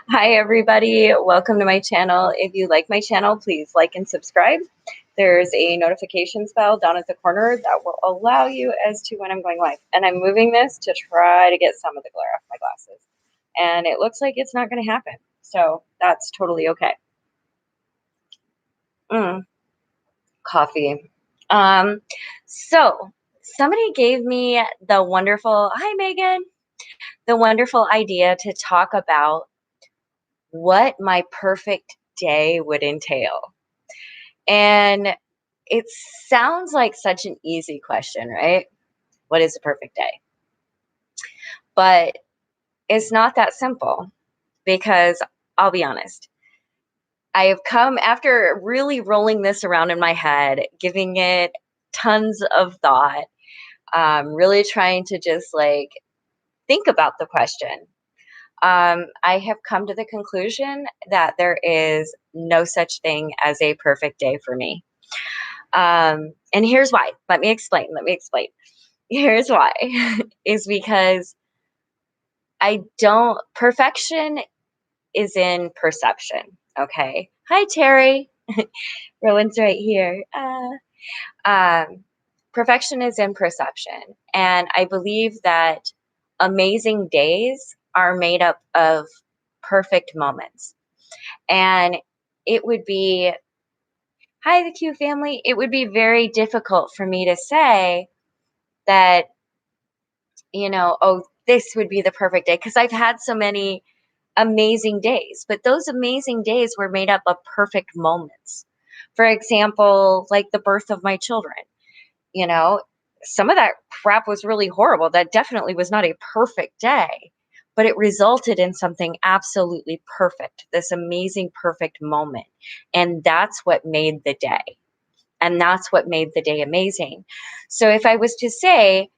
Hi, everybody. Welcome to my channel. If you like my channel, please like and subscribe. There's a notifications bell down at the corner that will allow you as to when I'm going live. And I'm moving this to try to get some of the glare off my glasses. And it looks like it's not going to happen. So that's totally okay. Mm, coffee. So somebody gave me the wonderful, hi, Megan, the wonderful idea to talk about what my perfect day would entail. And it sounds like such an easy question, right? What is a perfect day? But it's not that simple because I'll be honest. I have come after really rolling this around in my head, giving it tons of thought, really trying to just like think about the question. I have come to the conclusion that there is no such thing as a perfect day for me. And here's why. Let me explain. Here's why is because perfection is in perception. Okay. Hi, Terry. Rowan's right here. Um, Perfection is in perception. And I believe that amazing days are made up of perfect moments. And it would be, hi, the Q family. It would be very difficult for me to say that oh, this would be the perfect day because I've had so many amazing days, but those amazing days were made up of perfect moments. For example, like the birth of my children, you know, some of that crap was really horrible. That definitely was not a perfect day, but it resulted in something absolutely perfect, this amazing, perfect moment. And that's what made the day. And that's what made the day amazing. So if I was to say,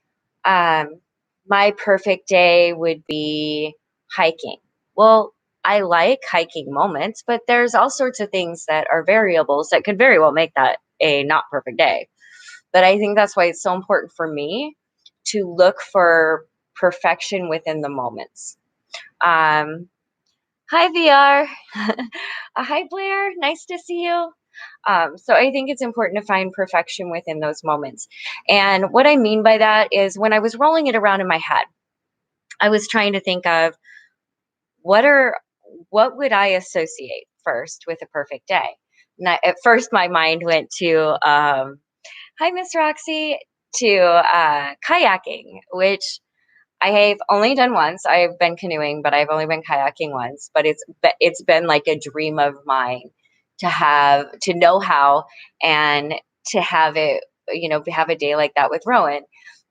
um, my perfect day would be hiking. Well, I like hiking moments, but there's all sorts of things that are variables that could very well make that a not perfect day. But I think that's why it's so important for me to look for perfection within the moments. Um, Hi, VR. Hi, Blair. Nice to see you. So I think it's important to find perfection within those moments. And what I mean by that is when I was rolling it around in my head, I was trying to think of what are what would I associate first with a perfect day. At first, my mind went to hi, Miss Roxy, to kayaking, which I have only done once. I've been canoeing, but I've only been kayaking once. But it's been like a dream of mine to know how and to have it, have a day like that with Rowan.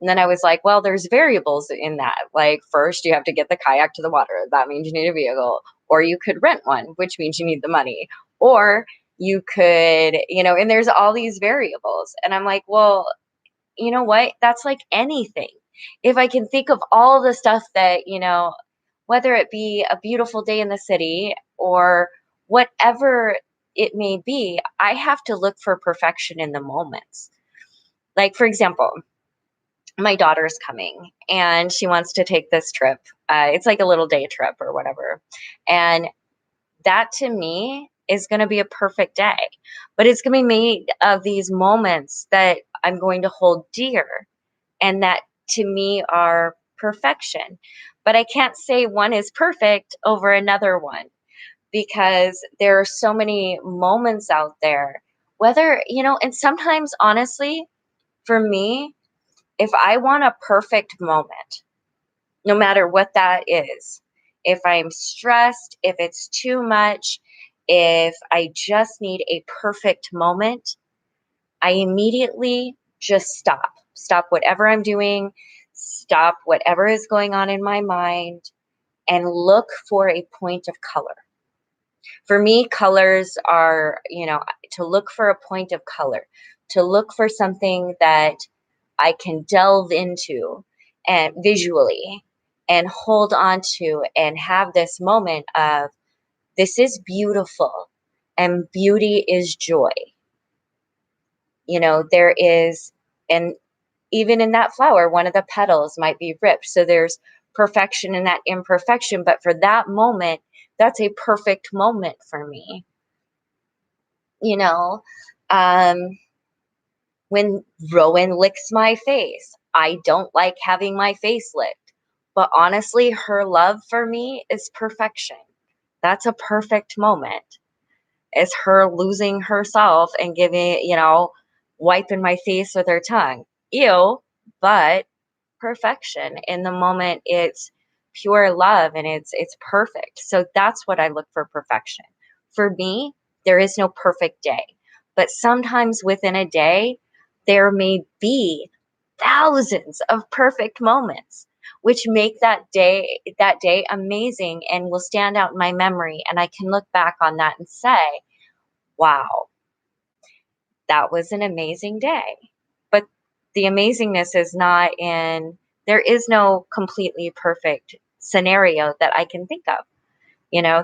And then I was like, well, there's variables in that. Like first, you have to get the kayak to the water. That means you need a vehicle, or you could rent one, which means you need the money, or you could, and there's all these variables. And I'm like, well, you know what? That's like anything. If I can think of all the stuff that, whether it be a beautiful day in the city or whatever it may be, I have to look for perfection in the moments. Like, for example, my daughter's coming and she wants to take this trip. It's like a little day trip or whatever. And that to me is going to be a perfect day, but it's going to be made of these moments that I'm going to hold dear and that to me are perfection. But I can't say one is perfect over another one because there are so many moments out there. And sometimes honestly, for me, if I want a perfect moment, no matter what that is, if I'm stressed, if it's too much, if I just need a perfect moment, I immediately just stop whatever I'm doing, stop whatever is going on in my mind, and look for a point of color. For me, colors are, to look for a point of color, to look for something that I can delve into and visually and hold on to and have this moment of this is beautiful and beauty is joy. There is, and even in that flower, one of the petals might be ripped. So there's perfection in that imperfection. But for that moment, That's a perfect moment for me. You know, um, when Rowan licks my face, I don't like having my face licked. But honestly, her love for me is perfection. That's a perfect moment. It's her losing herself and giving, wiping my face with her tongue. Ew, but perfection. In the moment, it's pure love and it's perfect. So that's what I look for perfection. For me, there is no perfect day. But sometimes within a day, there may be thousands of perfect moments which make that day amazing and will stand out in my memory, and I can look back on that and say, wow, that was an amazing day. But the amazingness is not in, there is no completely perfect scenario that I can think of.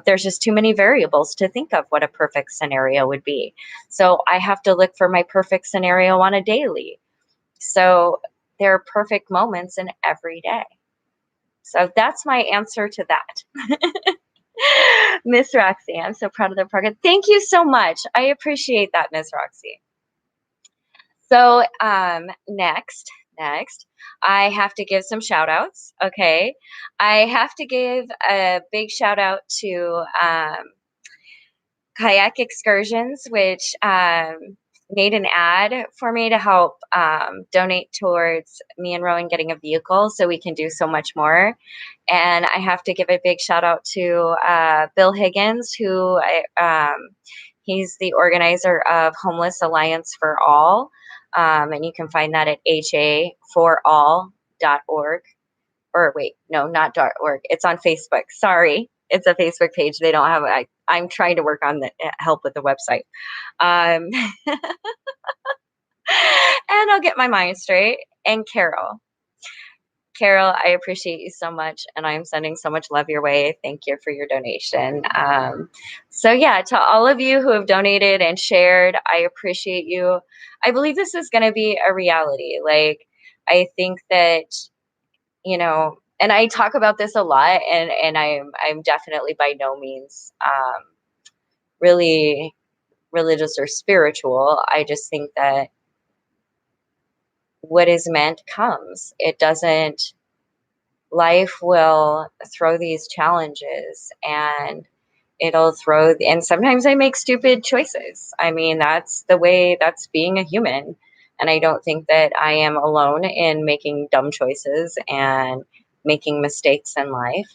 There's just too many variables to think of what a perfect scenario would be. So I have to look for my perfect scenario on a daily. So there are perfect moments in every day. So that's my answer to that. Miss Roxy, I'm so proud of the program. Thank you so much. I appreciate that, Miss Roxy. So next, I have to give some shout outs. Okay. I have to give a big shout out to Kayak Excursions, which made an ad for me to help donate towards me and Rowan getting a vehicle so we can do so much more. And I have to give a big shout out to Bill Higgins, who he's the organizer of Homeless Alliance for All. And you can find that at ha4all.org. Or wait, no, not .org. It's on Facebook. Sorry. It's a Facebook page. They don't have, I'm trying to work on the help with the website. Um, and I'll get my mind straight. And Carol, I appreciate you so much, and I'm sending so much love your way. Thank you for your donation. So yeah, to all of you who have donated and shared, I appreciate you. I believe this is going to be a reality. Like, I think that, and I talk about this a lot, and I'm definitely by no means really religious or spiritual. I just think that what is meant comes. It doesn't. Life will throw these challenges, and and sometimes I make stupid choices. I mean, that's the way, that's being a human. And I don't think that I am alone in making dumb choices and making mistakes in life.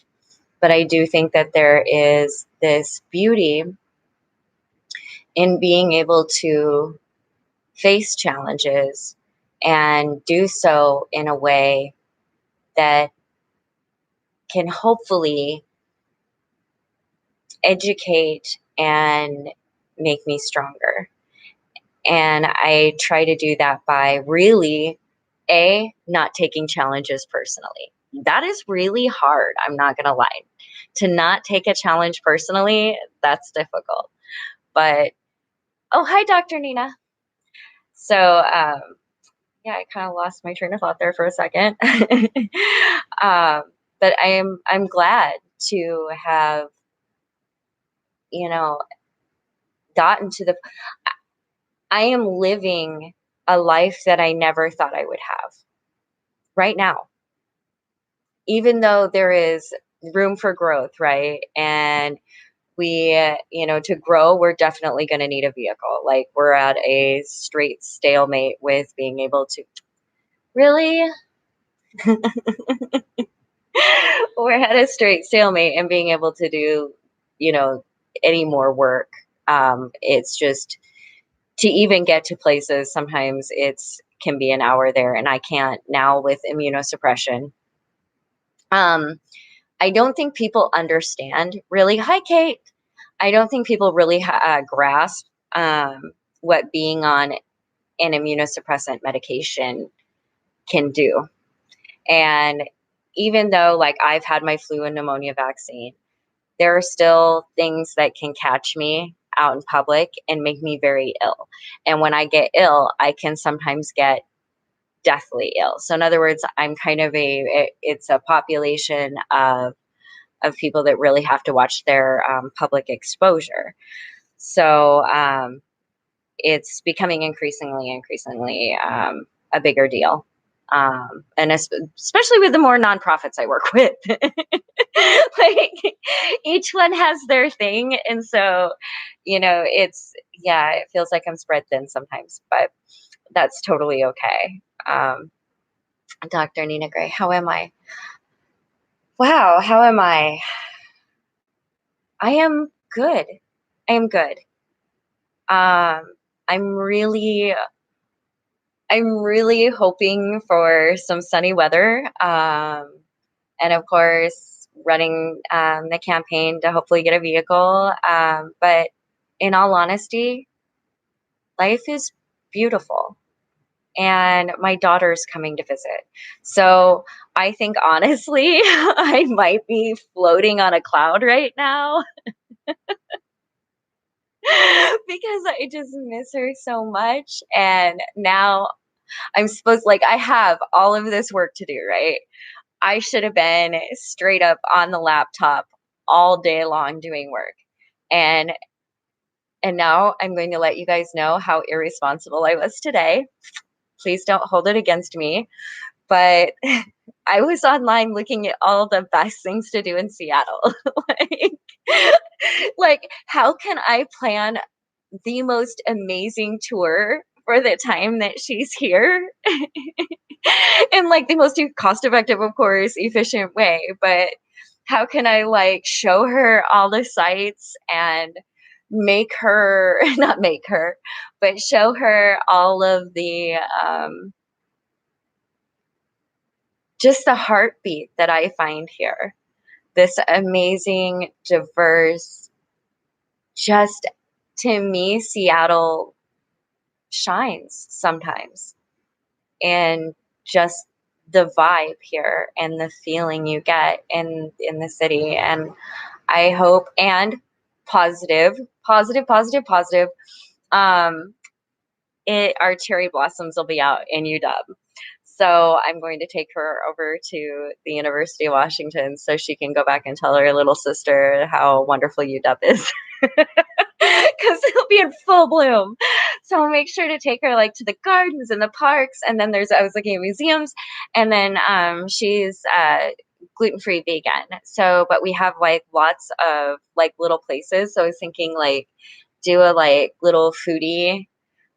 But I do think that there is this beauty in being able to face challenges and do so in a way that can hopefully educate and make me stronger. And I try to do that by really, not taking challenges personally. That is really hard. I'm not going to lie. To not take a challenge personally, that's difficult. But, oh, hi, Dr. Nina. So, yeah, I kind of lost my train of thought there for a second. But I'm glad to have, you know, gotten to the, I am living a life that I never thought I would have right now, even though there is room for growth, right? And we, to grow, we're definitely going to need a vehicle. Like, we're at a straight stalemate with being able to, really? We're at a straight stalemate and being able to do, you know, any more work. It's just, to even get to places, sometimes it's can be an hour there, and I can't now with immunosuppression. I don't think people understand really. Hi, Kate. I don't think people really grasp what being on an immunosuppressant medication can do. And even though, like, I've had my flu and pneumonia vaccine, there are still things that can catch me out in public and make me very ill. And when I get ill, I can sometimes get deathly ill. So in other words, I'm kind of it's a population of of people that really have to watch their public exposure. So it's becoming increasingly a bigger deal. And especially with the more nonprofits I work with, like each one has their thing. And so, it feels like I'm spread thin sometimes, but that's totally okay. Dr. Nina Gray, how am I? Wow, how am I? I am good. I am good. Um, I'm really I'm really hoping for some sunny weather. And of course, running the campaign to hopefully get a vehicle. But in all honesty, life is beautiful. And my daughter's coming to visit. So I think honestly, I might be floating on a cloud right now because I just miss her so much. And now I have all of this work to do, right? I should have been straight up on the laptop all day long doing work. And now I'm going to let you guys know how irresponsible I was today. Please don't hold it against me. But I was online looking at all the best things to do in Seattle. like, how can I plan the most amazing tour for the time that she's here in like the most cost effective, of course, efficient way? But how can I like show her all the sites and make her not make her, but show her all of the just the heartbeat that I find here. This amazing, diverse, just to me, Seattle shines sometimes. And just the vibe here and the feeling you get in the city. And I hope and positive, positive, positive, positive. Um, our cherry blossoms will be out in UW. So I'm going to take her over to the University of Washington so she can go back and tell her little sister how wonderful UW is. Because it'll be in full bloom. So I'll make sure to take her like to the gardens and the parks. And then I was looking at museums, and then she's gluten-free vegan. So, but we have like lots of like little places. So I was thinking like do a like little foodie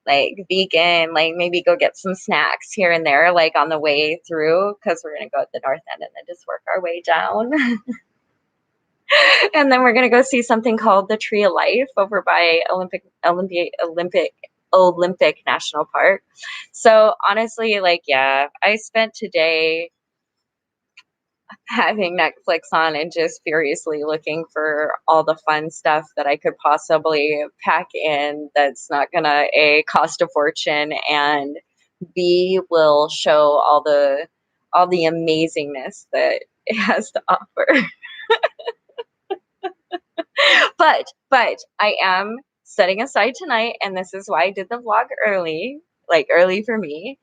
like vegan, like maybe go get some snacks here and there, like on the way through, because we're gonna go at the north end and then just work our way down. And then we're gonna go see something called the Tree of Life over by Olympic National Park. So honestly, like I spent today having Netflix on and just furiously looking for all the fun stuff that I could possibly pack in that's not gonna A, cost a fortune, and B, will show all the amazingness that it has to offer. But I am setting aside tonight, and this is why I did the vlog early, like early for me,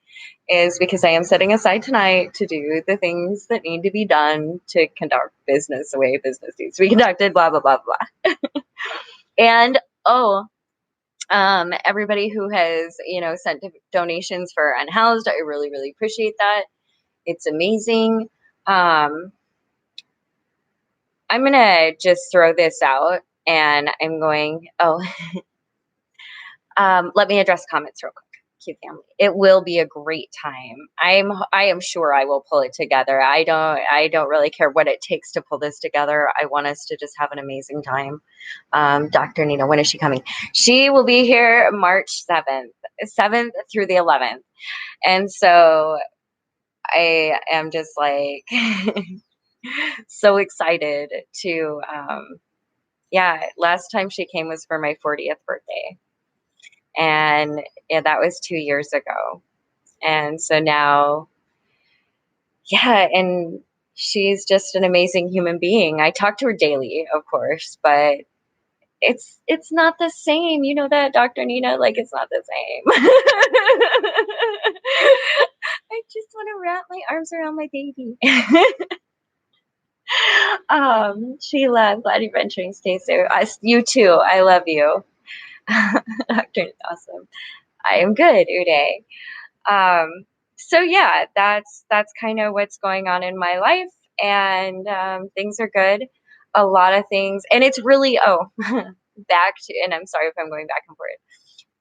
is because I am setting aside tonight to do the things that need to be done to conduct business the way business needs to be conducted, blah, blah, blah, blah. And, everybody who has, sent donations for Unhoused, I really, really appreciate that. It's amazing. I'm going to just throw this out, and I'm going, let me address comments real quick. Cute family. It will be a great time. I am sure I will pull it together. I don't really care what it takes to pull this together. I want us to just have an amazing time. Dr. Nina, when is she coming? She will be here March 7th through the 11th. And so I am just like so excited to last time she came was for my 40th birthday. And that was 2 years ago. And so now, and she's just an amazing human being. I talk to her daily, of course, but it's not the same. You know that, Dr. Nina? Like, it's not the same. I just want to wrap my arms around my baby. Sheila, I'm glad you're venturing. Stay safe. You too. I love you. Doctor, awesome. I am good, Uday. Um, so yeah, that's kind of what's going on in my life, and things are good. A lot of things, and it's really back to. And I'm sorry if I'm going back and forth,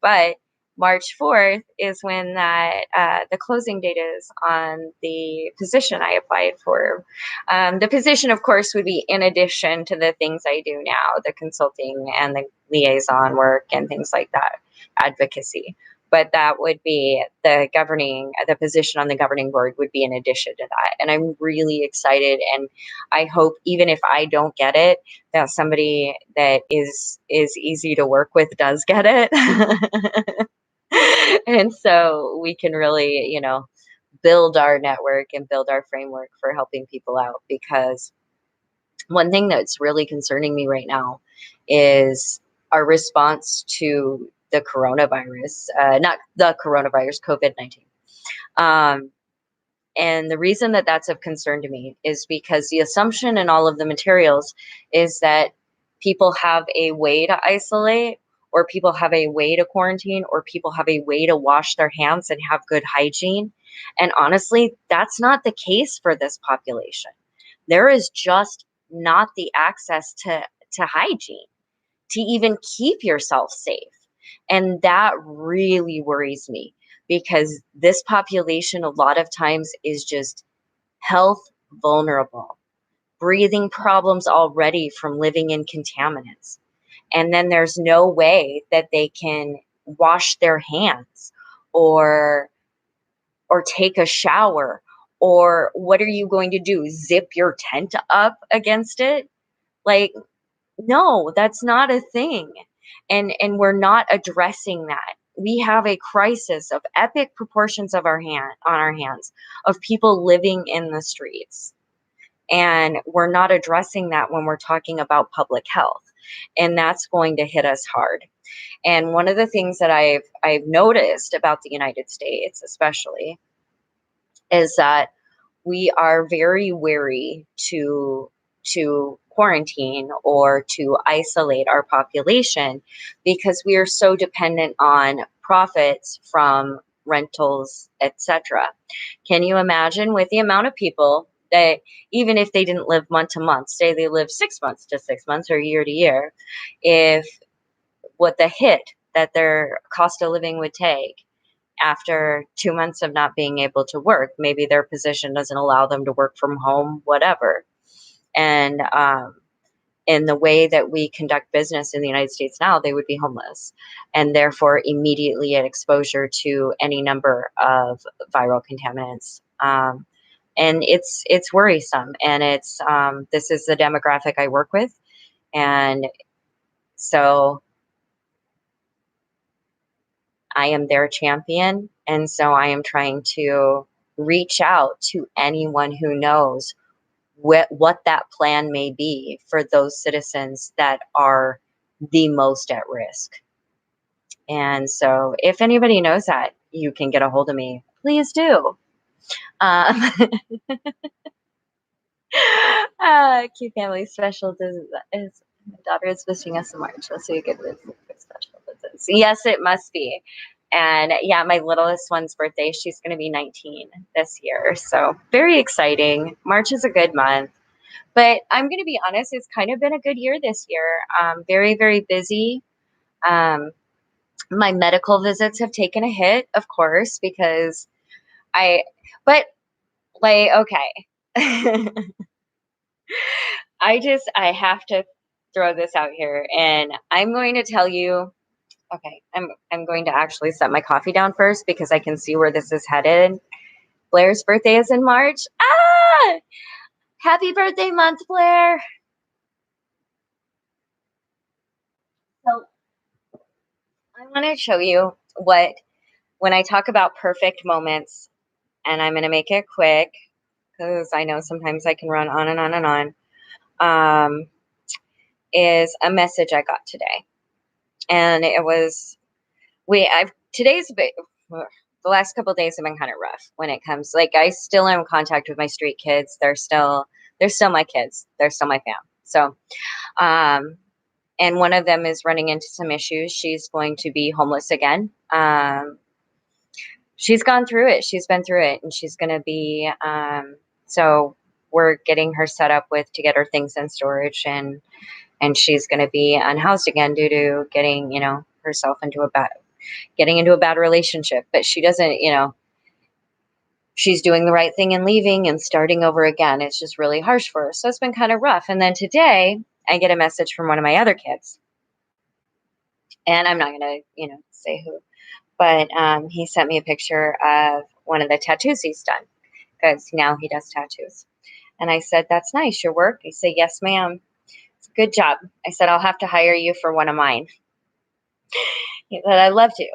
but March 4th is when the closing date is on the position I applied for. The position, of course, would be in addition to the things I do now, the consulting and the liaison work and things like that, advocacy. But that would be the position on the governing board would be in addition to that. And I'm really excited. And I hope, even if I don't get it, that somebody that is easy to work with does get it. And so we can really, build our network and build our framework for helping people out. Because one thing that's really concerning me right now is our response to the coronavirus, not the coronavirus, COVID-19. Um, and the reason that that's of concern to me is because the assumption in all of the materials is that people have a way to isolate, or people have a way to quarantine, or people have a way to wash their hands and have good hygiene. And honestly, that's not the case for this population. There is just not the access to hygiene to even keep yourself safe. And that really worries me, because this population a lot of times is just health vulnerable, breathing problems already from living in contaminants. And then there's no way that they can wash their hands or take a shower. Or what are you going to do? Zip your tent up against it? Like, no, that's not a thing. And we're not addressing that. We have a crisis of epic proportions of on our hands, of people living in the streets. And we're not addressing that when we're talking about public health. And that's going to hit us hard. And one of the things that I've noticed about the United States, especially, is that we are very wary to quarantine or to isolate our population, because we are so dependent on profits from rentals, etc. Can you imagine, with the amount of people that, even if they didn't live month to month, say they live 6 months to 6 months or year to year, if what the hit that their cost of living would take after 2 months of not being able to work? Maybe their position doesn't allow them to work from home, whatever. And in the way that we conduct business in the United States now, they would be homeless, and therefore immediately at exposure to any number of viral contaminants. And it's worrisome. And this is the demographic I work with. And so I am their champion. And so I am trying to reach out to anyone who knows what that plan may be for those citizens that are the most at risk. And so if anybody knows that, you can get a hold of me. Please do. Um, Cute family special is my daughter is visiting us in March. Let's see a good special visits. Yes, it must be. And yeah, my littlest one's birthday, she's going to be 19 this year. So very exciting. March is a good month. But I'm going to be honest, it's kind of been a good year this year. Very, very busy. My medical visits have taken a hit, of course, because but like, okay. I have to throw this out here, and I'm going to tell you, okay, I'm going to actually set my coffee down first, because I can see where this is headed. Blair's birthday is in March. Ah! Happy birthday month, Blair. So I want to show you when I talk about perfect moments, and I'm going to make it quick, because I know sometimes I can run on and on and on, is a message I got today. And it was, the last couple of days have been kind of rough when it comes, like, I still am in contact with my street kids. They're they're still my kids. They're still my fam. So, and one of them is running into some issues. She's going to be homeless again. She's gone through it. She's been through it, and she's going to be, so we're getting her set up to get her things in storage, and she's going to be unhoused again due to getting, herself getting into a bad relationship. But she doesn't, she's doing the right thing and leaving and starting over again. It's just really harsh for her. So it's been kind of rough. And then today I get a message from one of my other kids, and I'm not going to, say who, but he sent me a picture of one of the tattoos he's done, because now he does tattoos. And I said, "That's nice, your work?" He said, "Yes, ma'am." "Good job." I said, "I'll have to hire you for one of mine." He said, "I'd love to."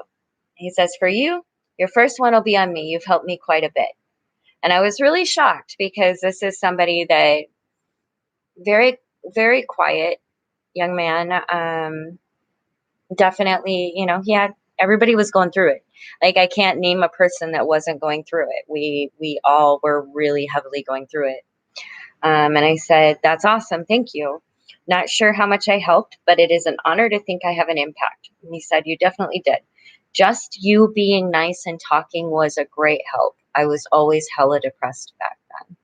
He says, "For you, your first one will be on me. You've helped me quite a bit." And I was really shocked, because this is somebody that very, very quiet young man. Definitely, everybody was going through it. Like, I can't name a person that wasn't going through it. We all were really heavily going through it. And I said, "That's awesome. Thank you. Not sure how much I helped, but it is an honor to think I have an impact." And he said, "You definitely did. Just you being nice and talking was a great help. I was always hella depressed back then."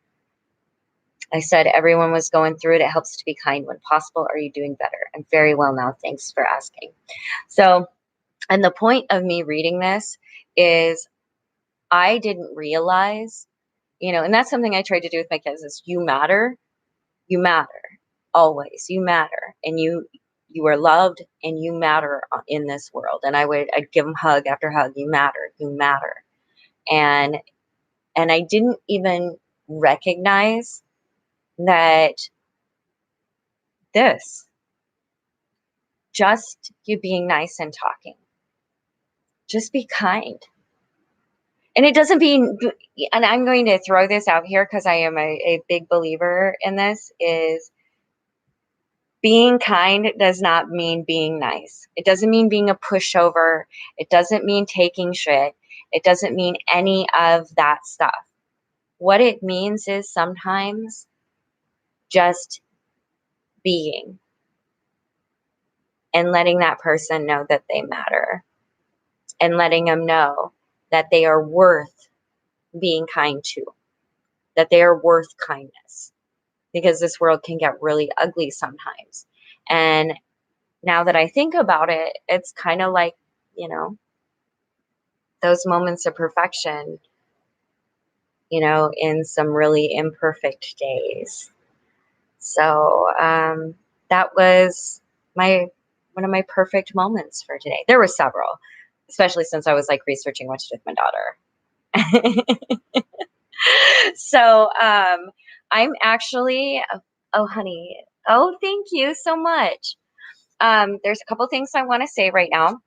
I said, "Everyone was going through it. It helps to be kind when possible. Are you doing better?" "I'm very well now. Thanks for asking." So, and the point of me reading this is, I didn't realize, and that's something I tried to do with my kids, is you matter. You matter. Always. You matter. And you are loved, and you matter in this world. And I'd give them hug after hug. You matter. You matter. And I didn't even recognize that this, just you being nice and talking, just be kind. And it doesn't mean, and I'm going to throw this out here because I am a big believer in this, is being kind does not mean being nice. It doesn't mean being a pushover. It doesn't mean taking shit. It doesn't mean any of that stuff. What it means is sometimes just being, and letting that person know that they matter, and letting them know that they are worth being kind to, that they are worth kindness, because this world can get really ugly sometimes. And now that I think about it, it's kind of like, those moments of perfection, in some really imperfect days. So that was one of my perfect moments for today. There were several, especially since I was like researching what to do with my daughter. So I'm actually, oh honey, oh thank you so much. There's a couple things I want to say right now.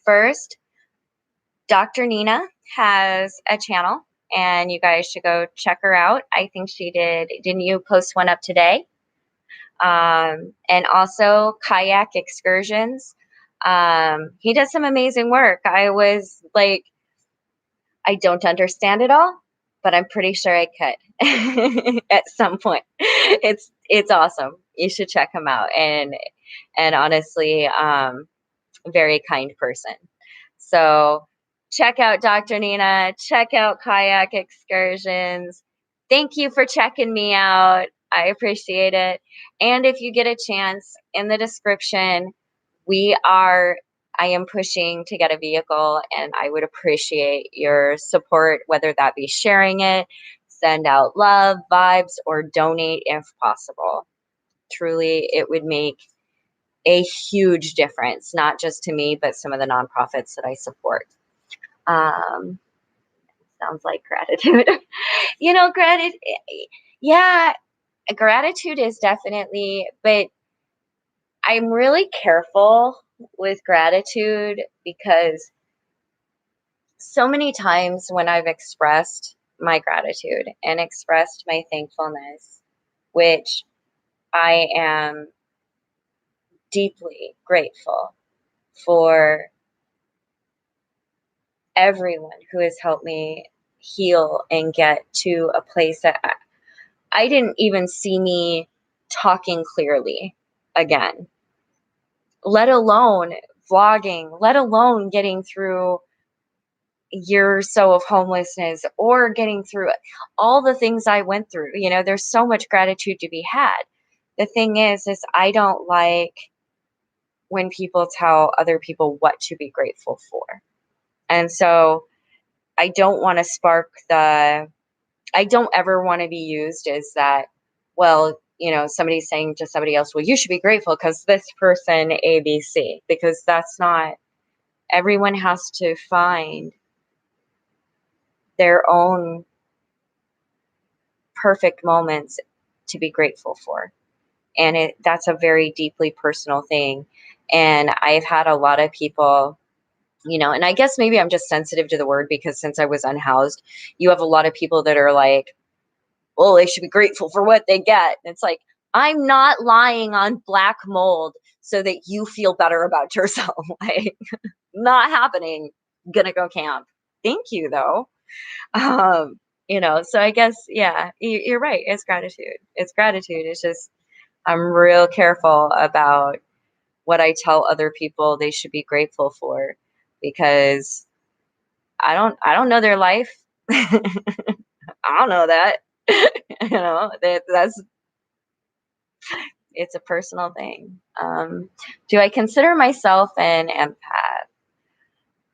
First, Dr. Nina has a channel, and you guys should go check her out. I think didn't you post one up today? And also kayak excursions. He does some amazing work. I was like, I don't understand it all, but I'm pretty sure I could at some point. It's awesome. You should check him out. And honestly, very kind person. So check out Dr. Nina, check out Kayak Excursions. Thank you for checking me out. I appreciate it. And if you get a chance, in the description, I am pushing to get a vehicle, and I would appreciate your support, whether that be sharing it, send out love, vibes, or donate if possible. Truly, it would make a huge difference, not just to me, but some of the nonprofits that I support. Sounds like gratitude. Gratitude, yeah, gratitude is definitely, but I'm really careful with gratitude, because so many times when I've expressed my gratitude and expressed my thankfulness, which I am deeply grateful for everyone who has helped me heal and get to a place that I didn't even see me talking clearly again, let alone vlogging, let alone getting through a year or so of homelessness or getting through all the things I went through. There's so much gratitude to be had. The thing is I don't like when people tell other people what to be grateful for. And so I don't want to spark I don't ever want to be used as that, well, somebody's saying to somebody else, well, you should be grateful because this person ABC, because that's not, everyone has to find their own perfect moments to be grateful for. And that's a very deeply personal thing. And I've had a lot of people, and I guess maybe I'm just sensitive to the word because since I was unhoused, you have a lot of people that are like, well, they should be grateful for what they get. And it's like, I'm not lying on black mold so that you feel better about yourself. Like, not happening. Gonna go camp. Thank you, though. So I guess, yeah, you're right. It's gratitude. It's gratitude. It's just, I'm real careful about what I tell other people they should be grateful for because I don't know their life. I don't know that. That's it's a personal thing. Do I consider myself an empath?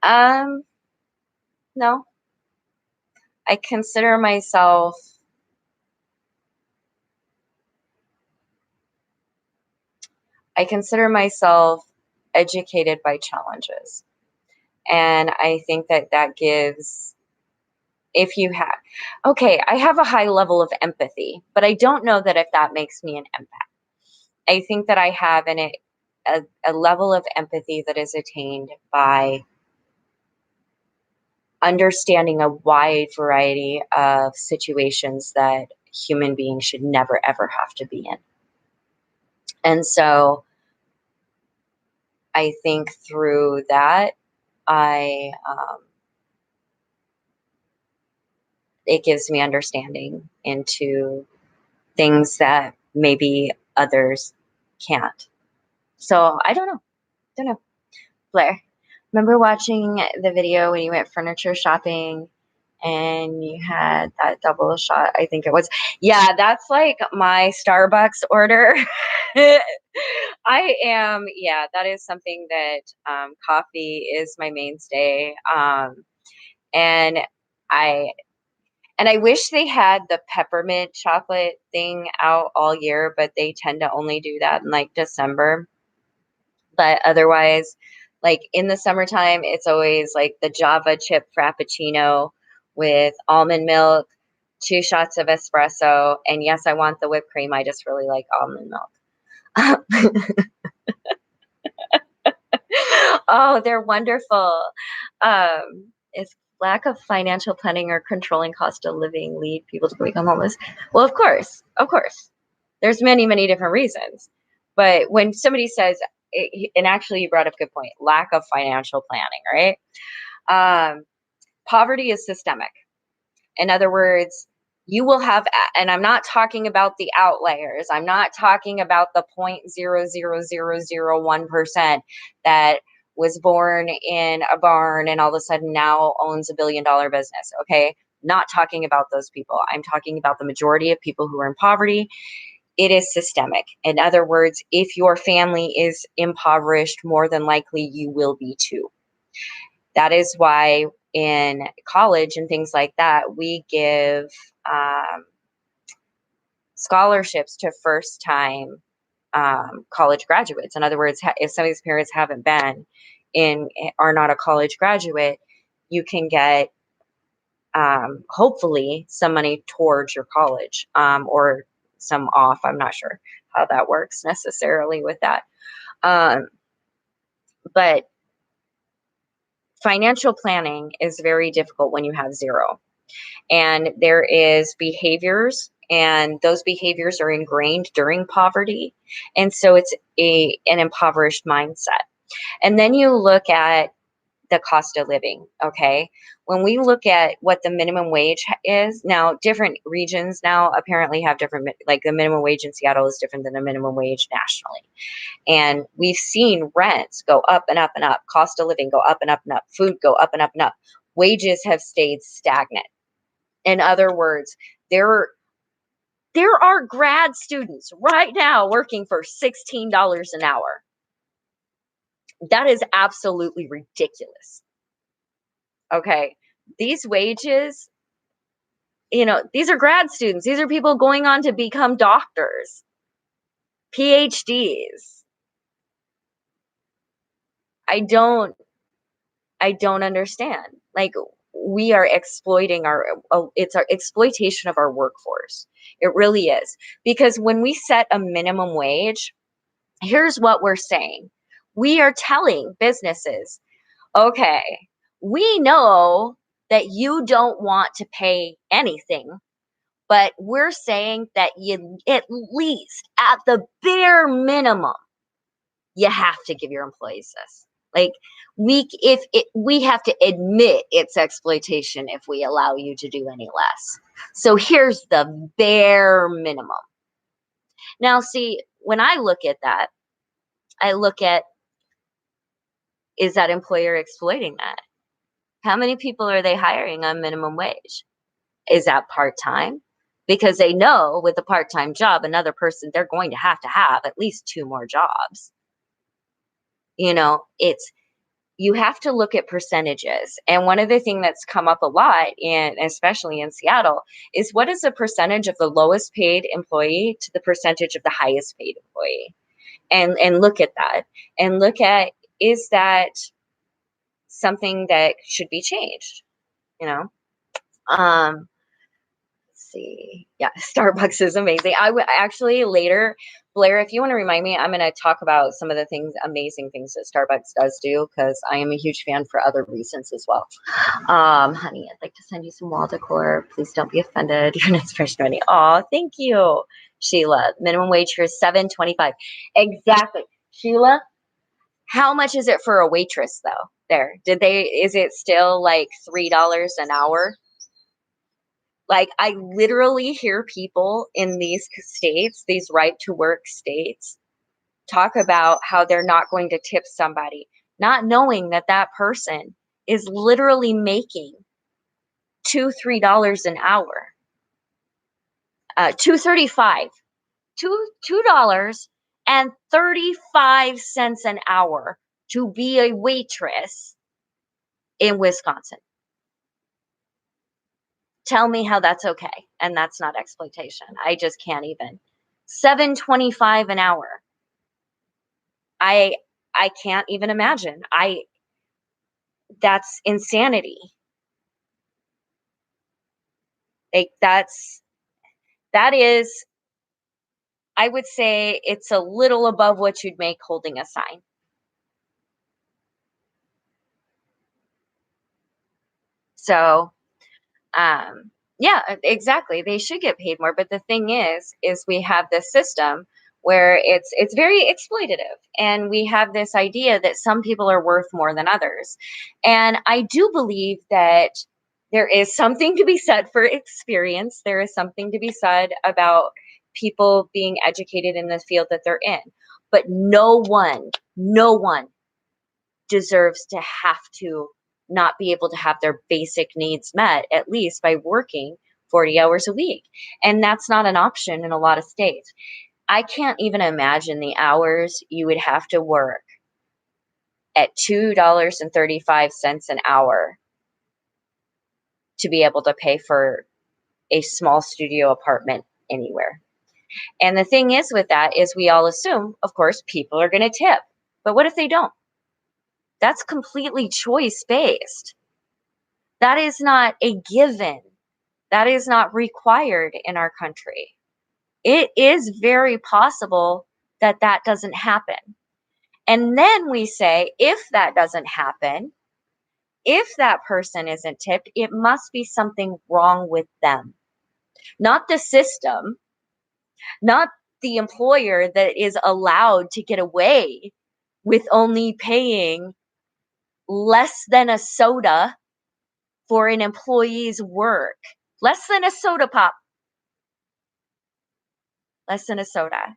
Um, no. I consider myself I consider myself educated by challenges. And I think that gives, if you have, okay, I have a high level of empathy, but I don't know that if that makes me an empath. I think that I have a level of empathy that is attained by understanding a wide variety of situations that human beings should never ever have to be in. And so I think through that, I it gives me understanding into things that maybe others can't. So I don't know. Don't know. Blair, remember watching the video when you went furniture shopping and you had that double shot? I think it was. Yeah, that's like my Starbucks order. Yeah, that is something that coffee is my mainstay. And I I wish they had the peppermint chocolate thing out all year, but they tend to only do that in like December. But otherwise, like in the summertime, it's always like the Java chip frappuccino with almond milk, 2 shots of espresso. And yes, I want the whipped cream. I just really like almond milk. Oh, they're wonderful. Is lack of financial planning or controlling cost of living lead people to become homeless? Well, of course, of course. There's many, many different reasons. But when somebody says, and actually you brought up a good point, lack of financial planning, right? Poverty is systemic. In other words, you will have, and I'm not talking about the outliers. I'm not talking about the 0.00001% that was born in a barn and all of a sudden now owns $1 billion business. Okay. Not talking about those people. I'm talking about the majority of people who are in poverty. It is systemic. In other words, if your family is impoverished, more than likely you will be too. That is why in college and things like that, we give scholarships to first time college graduates. In other words, if some of these parents haven't been are not a college graduate, you can get hopefully some money towards your college or some off. I'm not sure how that works necessarily with that. But financial planning is very difficult when you have zero. And there is behaviors, and those behaviors are ingrained during poverty. And so it's an impoverished mindset. And then you look at the cost of living, okay? When we look at what the minimum wage is, now different regions now apparently have different, like the minimum wage in Seattle is different than the minimum wage nationally. And we've seen rents go up and up and up, cost of living go up and up, food go up and up. Wages have stayed stagnant. In other words, there are grad students right now working for $16 an hour. That is absolutely ridiculous. Okay. These wages, these are grad students. These are people going on to become doctors, PhDs. I don't understand. Like, we are exploiting it's our exploitation of our workforce. It really is. Because when we set a minimum wage, here's what we're saying. We are telling businesses, okay, we know that you don't want to pay anything, but we're saying that you, at least at the bare minimum, you have to give your employees this. Like, we have to admit it's exploitation if we allow you to do any less. So here's the bare minimum. Now, see, when I look at that, I look at, is that employer exploiting that? How many people are they hiring on minimum wage? Is that part-time? Because they know with a part-time job, another person, they're going to have at least 2 more jobs. You have to look at percentages. And one of the things that's come up a lot, especially in Seattle, is what is the percentage of the lowest paid employee to the percentage of the highest paid employee? And look at that. And look at, is that something that should be changed? Let's see. Yeah, Starbucks is amazing. I would actually later, Blair, if you want to remind me, I'm going to talk about some of the amazing things that Starbucks does do, because I am a huge fan for other reasons as well. Honey, I'd like to send you some wall decor. Please don't be offended. You're an inspiration, honey. Oh, thank you, Sheila. Minimum wage here is $7.25. Exactly, Sheila. How much is it for a waitress though? Is it still like $3 an hour? Like, I literally hear people in these states, these right to work states, talk about how they're not going to tip somebody, not knowing that that person is literally making $2-3 an hour, $2.35, $2.35 an hour to be a waitress in Wisconsin. Tell me how that's okay. And that's not exploitation. I just can't even. $7.25 an hour. I can't even imagine. That's insanity. Like, that is, I would say it's a little above what you'd make holding a sign. So, yeah, exactly. They should get paid more. But the thing is we have this system where it's very exploitative, and we have this idea that some people are worth more than others. And I do believe that there is something to be said for experience. There is something to be said about people being educated in the field that they're in. But no one deserves to have to not be able to have their basic needs met, at least by working 40 hours a week. And that's not an option in a lot of states. I can't even imagine the hours you would have to work at $2.35 an hour to be able to pay for a small studio apartment anywhere. And the thing is with that is we all assume, of course, people are going to tip. But what if they don't? That's completely choice-based. That is not a given. That is not required in our country. It is very possible that that doesn't happen. And then we say, if that doesn't happen, if that person isn't tipped, it must be something wrong with them. Not the system, not the employer that is allowed to get away with only paying less than a soda for an employee's work. Less than a soda pop. Less than a soda.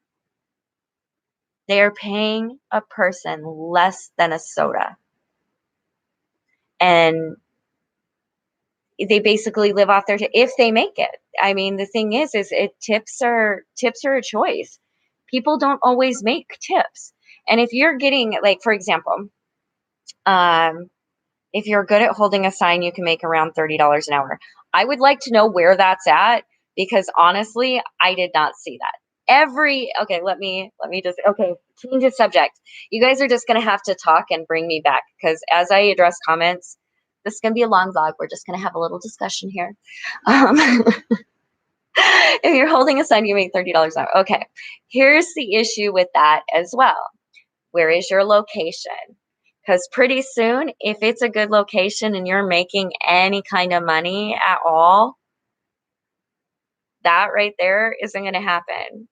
They are paying a person less than a soda. And they basically live off their if they make it. I mean, the thing is tips are a choice. People don't always make tips. And if you're getting, like, for example, if you're good at holding a sign, you can make around $30 an hour. I would like to know where that's at, because honestly, I did not see that. Okay, let me just, okay, change the subject. You guys are just going to have to talk and bring me back, because as I address comments, this is going to be a long vlog. We're just going to have a little discussion here. If you're holding a sign, you make $30 an hour. Okay, here's the issue with that as well. Where is your location? Because pretty soon, if it's a good location and you're making any kind of money at all, that right there isn't going to happen.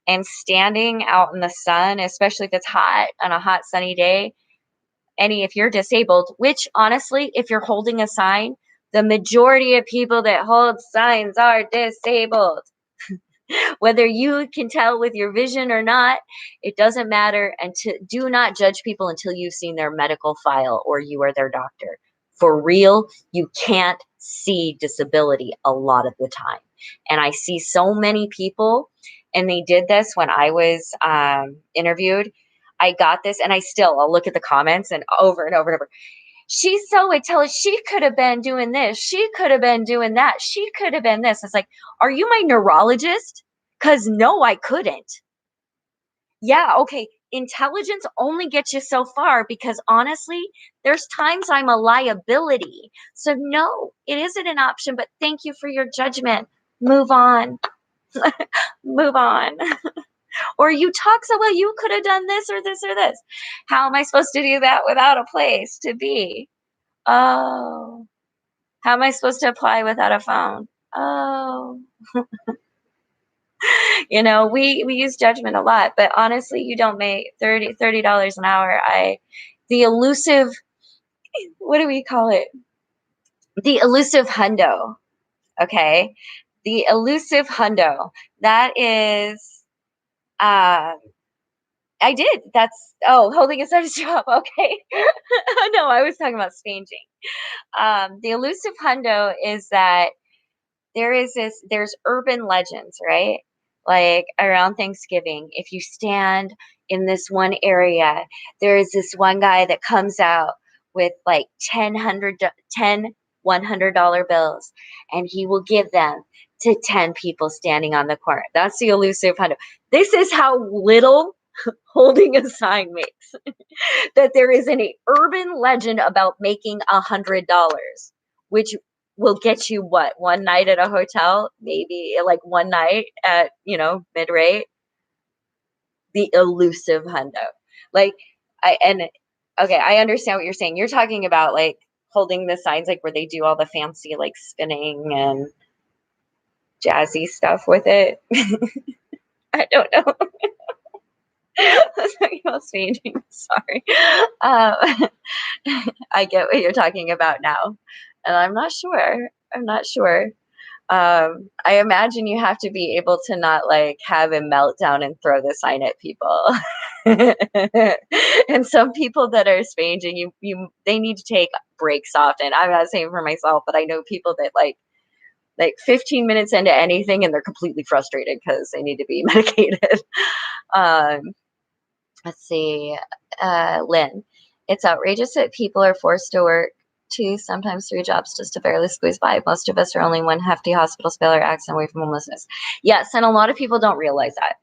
And standing out in the sun, especially if it's hot on a hot sunny day, if you're disabled, which honestly, if you're holding a sign, the majority of people that hold signs are disabled. Whether you can tell with your vision or not, it doesn't matter. And do not judge people until you've seen their medical file or you are their doctor. For real, you can't see disability a lot of the time. And I see so many people, and they did this when I was interviewed. I got this, and I'll look at the comments and over and over and over. She's so intelligent. She could have been doing this. She could have been doing that. She could have been this. It's like, are you my neurologist? Because no, I couldn't. Yeah, okay. Intelligence only gets you so far, because honestly, there's times I'm a liability. So no, it isn't an option, but thank you for your judgment. Move on. Move on. Or you talk so well, you could have done this or this or this. How am I supposed to do that without a place to be? Oh, how am I supposed to apply without a phone? Oh, we use judgment a lot, but honestly, you don't make $30 an hour. The elusive, what do we call it? The elusive hundo. Okay. The elusive hundo. That is, uh, I did. Holding a status job. Okay. No, I was talking about staging. The elusive hundo is that there's urban legends, right? Like around Thanksgiving, if you stand in this one area, there is this one guy that comes out with like 10 $100 bills, and he will give them to 10 people standing on the corner. That's the elusive hundo. This is how little holding a sign makes. That there is an urban legend about making $100, which will get you what, one night at a hotel, maybe like one night at mid rate. The elusive hundo. Like I understand what you're saying. You're talking about like holding the signs, like where they do all the fancy like spinning and jazzy stuff with it. I don't know. I was talking about staging. Sorry. I get what you're talking about now, and I'm not sure. I imagine you have to be able to not like have a meltdown and throw the sign at people. And some people that are staging, they need to take breaks often. I'm not saying for myself, but I know people that like 15 minutes into anything and they're completely frustrated because they need to be medicated. Um, let's see, Lynn. It's outrageous that people are forced to work 2, sometimes 3 jobs just to barely squeeze by. Most of us are only one hefty hospital spill or accident away from homelessness. Yes, and a lot of people don't realize that.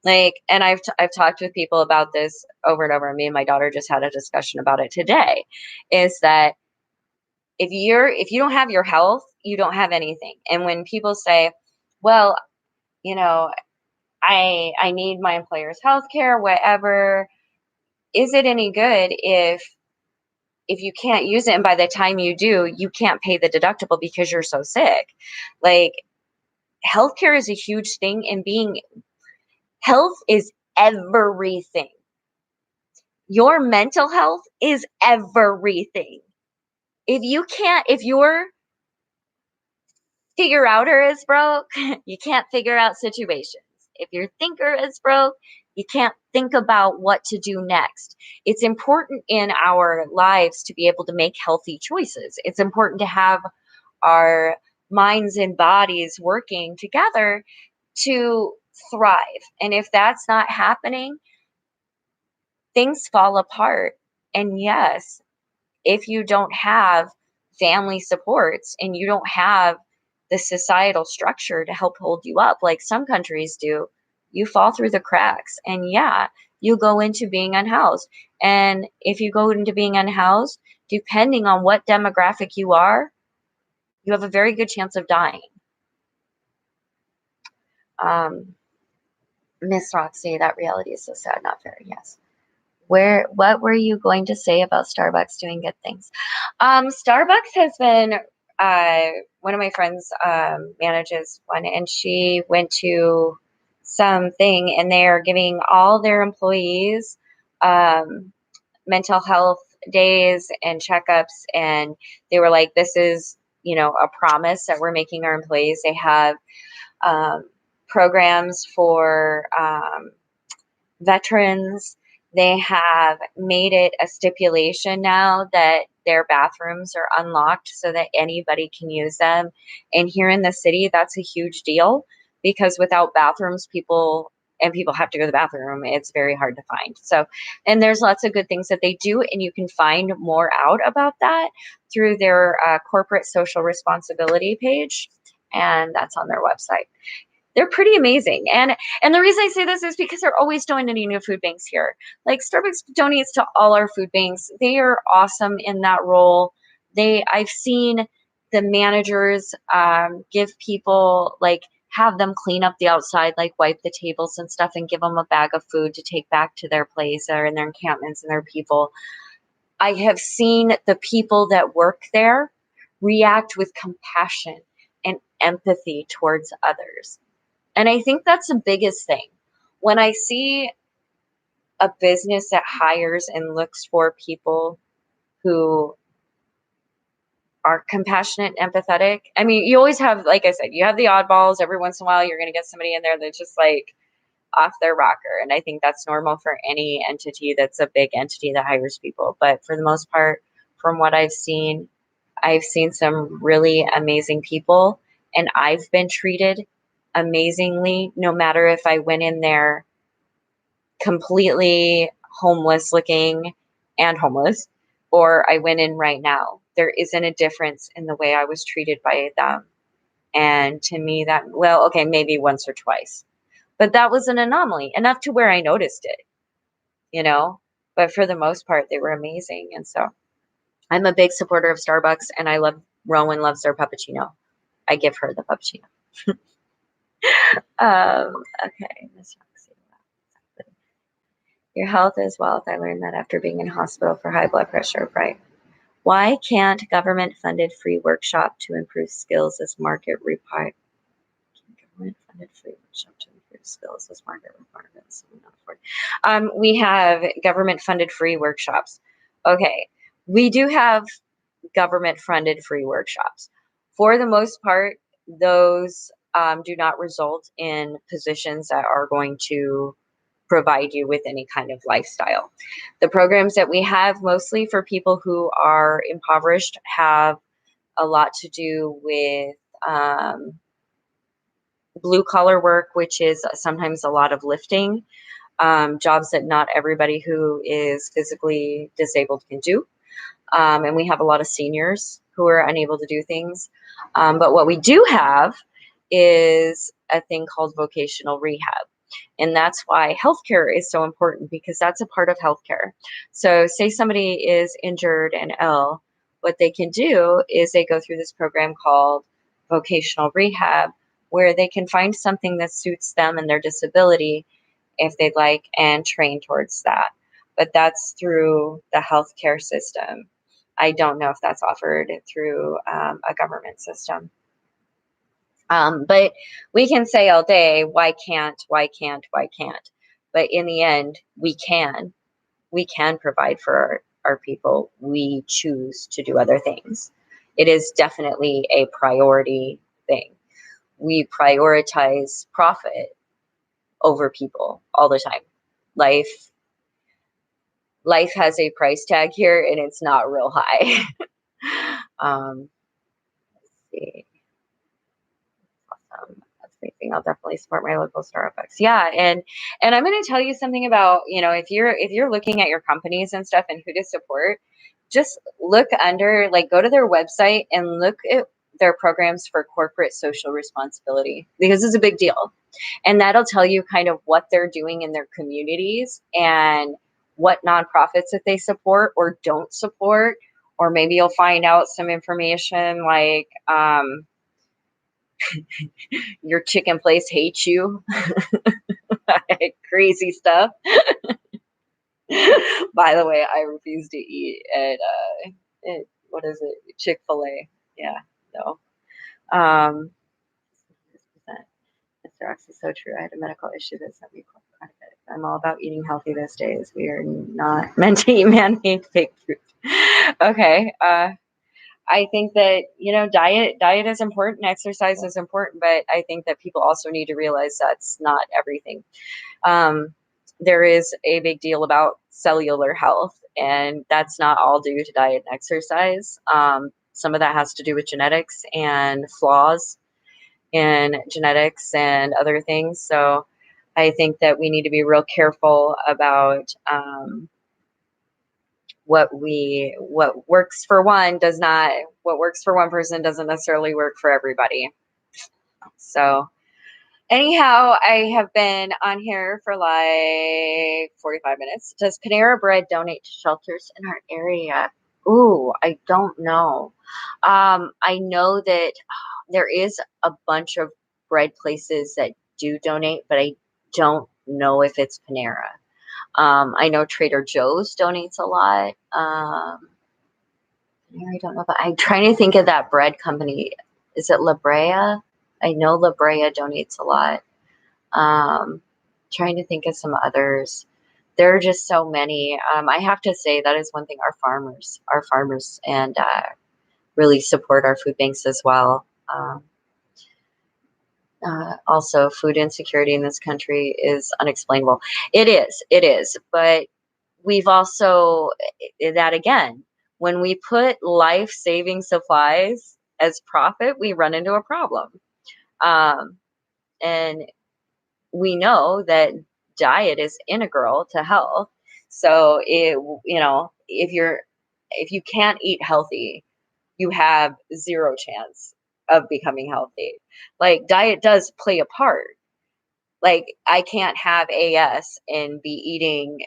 Like, and I've talked with people about this over and over. Me and my daughter just had a discussion about it today. Is that if you don't have your health, you don't have anything. And when people say, well, I need my employer's health care, whatever, is it any good if you can't use it, and by the time you do, you can't pay the deductible because you're so sick? Like, healthcare is a huge thing, and health is everything. Your mental health is everything. If your figure outer is broke, you can't figure out situations. If your thinker is broke, you can't think about what to do next. It's important in our lives to be able to make healthy choices. It's important to have our minds and bodies working together to thrive. And if that's not happening, things fall apart. And yes, if you don't have family supports and you don't have the societal structure to help hold you up like some countries do, you fall through the cracks. And yeah, you go into being unhoused. And if you go into being unhoused, depending on what demographic you are, you have a very good chance of dying. Um, Miss Roxy, that reality is so sad, not fair. Yes. What were you going to say about Starbucks doing good things? Starbucks has been, one of my friends manages one, and she went to something, and they are giving all their employees um, mental health days and checkups, and they were like, this is, a promise that we're making our employees. They have um, programs for veterans. They have made it a stipulation now that their bathrooms are unlocked so that anybody can use them. And here in the city, that's a huge deal because without bathrooms, people have to go to the bathroom. It's very hard to find. So, and there's lots of good things that they do, and you can find more out about that through their corporate social responsibility page, and that's on their website. They're pretty amazing. And the reason I say this is because they're always donating to food banks here. Like Starbucks donates to all our food banks. They are awesome in that role. I've seen the managers give people, like, have them clean up the outside, like wipe the tables and stuff, and give them a bag of food to take back to their place or in their encampments and their people. I have seen the people that work there react with compassion and empathy towards others. And I think that's the biggest thing. When I see a business that hires and looks for people who are compassionate, empathetic. I mean, you always have, like I said, you have the oddballs. Every once in a while, you're going to get somebody in there that's just like off their rocker. And I think that's normal for any entity that's a big entity that hires people. But for the most part, from what I've seen some really amazing people, and I've been treated amazingly, no matter if I went in there completely homeless looking and homeless, or I went in right now. There isn't a difference in the way I was treated by them. And to me, that, well, okay, maybe once or twice, but that was an anomaly enough to where I noticed it, you know? But for the most part, they were amazing. And so I'm a big supporter of Starbucks, and Rowan loves their puppuccino. I give her the puppuccino. Okay, Miss Roxy. Your health is wealth. I learned that after being in hospital for high blood pressure, right? Why can't government-funded free workshop to improve skills as market requirements? Government-funded free workshop to improve skills as market requirements. We have government-funded free workshops. Okay, we do have government-funded free workshops. For the most part, those do not result in positions that are going to provide you with any kind of lifestyle. The programs that we have, mostly for people who are impoverished, have a lot to do with blue collar work, which is sometimes a lot of lifting, jobs that not everybody who is physically disabled can do. And we have a lot of seniors who are unable to do things. But what we do have is a thing called vocational rehab. And that's why healthcare is so important, because that's a part of healthcare. So say somebody is injured and ill, what they can do is they go through this program called vocational rehab, where they can find something that suits them and their disability if they'd like, and train towards that. But that's through the healthcare system. I don't know if that's offered through a government system. But we can say all day, why can't? But in the end, we can. we can provide for our people, we choose to do other things. It is definitely a priority thing. We prioritize profit over people all the time. Life has a price tag here, and it's not real high. Let's see. That's amazing. I'll definitely support my local Starbucks. Yeah, and I'm going to tell you something about, if you're looking at your companies and stuff and who to support, just look under, like, go to their website and look at their programs for corporate social responsibility, because it's a big deal. And that'll tell you kind of what they're doing in their communities and what nonprofits that they support or don't support. Or maybe you'll find out some information like, your chicken place hates you. Crazy stuff. By the way, I refuse to eat at what is it? Chick-fil-A. Yeah, no. Um, Mr. X is so true. I had a medical issue that sent me quite a bit. I'm all about eating healthy these days. We are not meant to eat man-made fake food. Okay. I think that, diet is important, exercise is important, but I think that people also need to realize that's not everything. There is a big deal about cellular health, and that's not all due to diet and exercise. Some of that has to do with genetics and flaws in genetics and other things. So I think that we need to be real careful about what works for one what works for one person doesn't necessarily work for everybody. So anyhow, I have been on here for like 45 minutes. Does Panera Bread donate to shelters in our area? Ooh, I don't know. I know that there is a bunch of bread places that do donate, but I don't know if it's Panera. I know Trader Joe's donates a lot. I don't know, but I'm trying to think of that bread company. Is it La Brea? I know La Brea donates a lot. Trying to think of some others. There are just so many. I have to say that is one thing our farmers and really support our food banks as well. Also, food insecurity in this country is unexplainable. It is. But we've also, that again, when we put life-saving supplies as profit, we run into a problem. And we know that diet is integral to health. So if you can't eat healthy, you have zero chance of becoming healthy. Like, diet does play a part. Like, I can't have AS and be eating,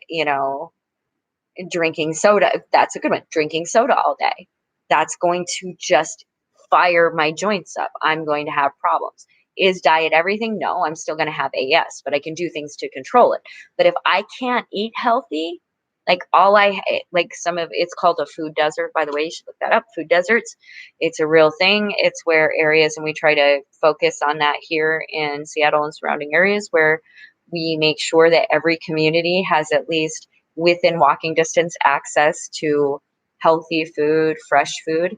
drinking soda. That's a good one. Drinking soda all day. That's going to just fire my joints up. I'm going to have problems. Is diet everything? No, I'm still going to have AS, but I can do things to control it. But if I can't eat healthy, it's called a food desert, by the way, you should look that up. Food deserts. It's a real thing. It's where areas, and we try to focus on that here in Seattle and surrounding areas, where we make sure that every community has at least within walking distance access to healthy food, fresh food,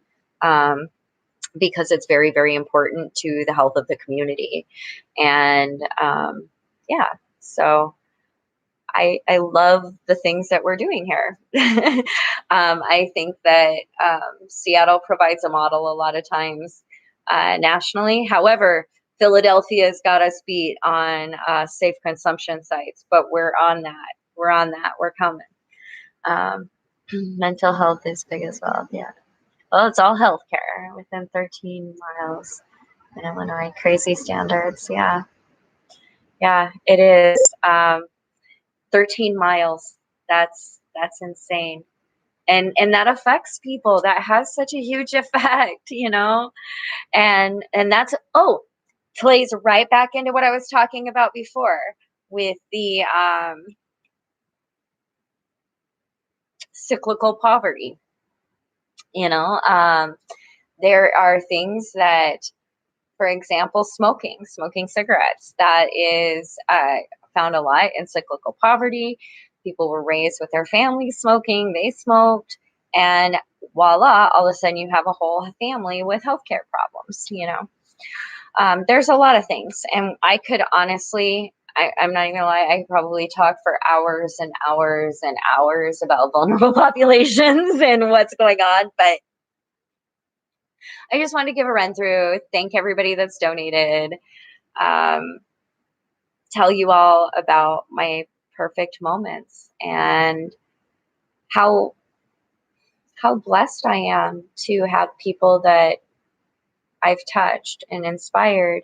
because it's very, very important to the health of the community. And so I love the things that we're doing here. I think that Seattle provides a model a lot of times nationally. However, Philadelphia's got us beat on safe consumption sites, but we're on that. We're coming. Mental health is big as well. Yeah. Well, it's all healthcare within 13 miles in Illinois. Crazy standards. Yeah. Yeah, it is. 13 miles. That's insane. And that affects people. That has such a huge effect, And that's plays right back into what I was talking about before with the cyclical poverty. There are things that, for example, smoking cigarettes, that is found a lot in cyclical poverty. People were raised with their family smoking, they smoked, and voila, all of a sudden you have a whole family with healthcare problems, you know. There's a lot of things, and I could honestly, I'm not even gonna lie, I could probably talk for hours and hours and hours about vulnerable populations and what's going on, but I just wanted to give a run through, thank everybody that's donated, um, tell you all about my perfect moments and how blessed I am to have people that I've touched and inspired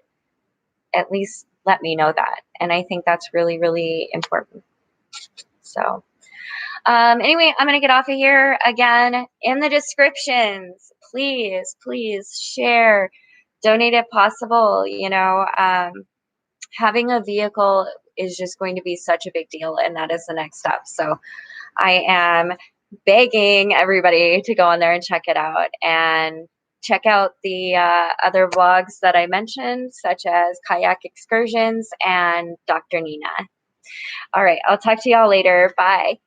at least let me know that. And I think that's really, really important. So, anyway, I'm going to get off of here again. In the descriptions, please, please share, donate if possible. You know, having a vehicle is just going to be such a big deal, and that is the next step. So, I am begging everybody to go on there and check it out and check out the other vlogs that I mentioned, such as Kayak Excursions and Dr. Nina. All right, I'll talk to y'all later. Bye.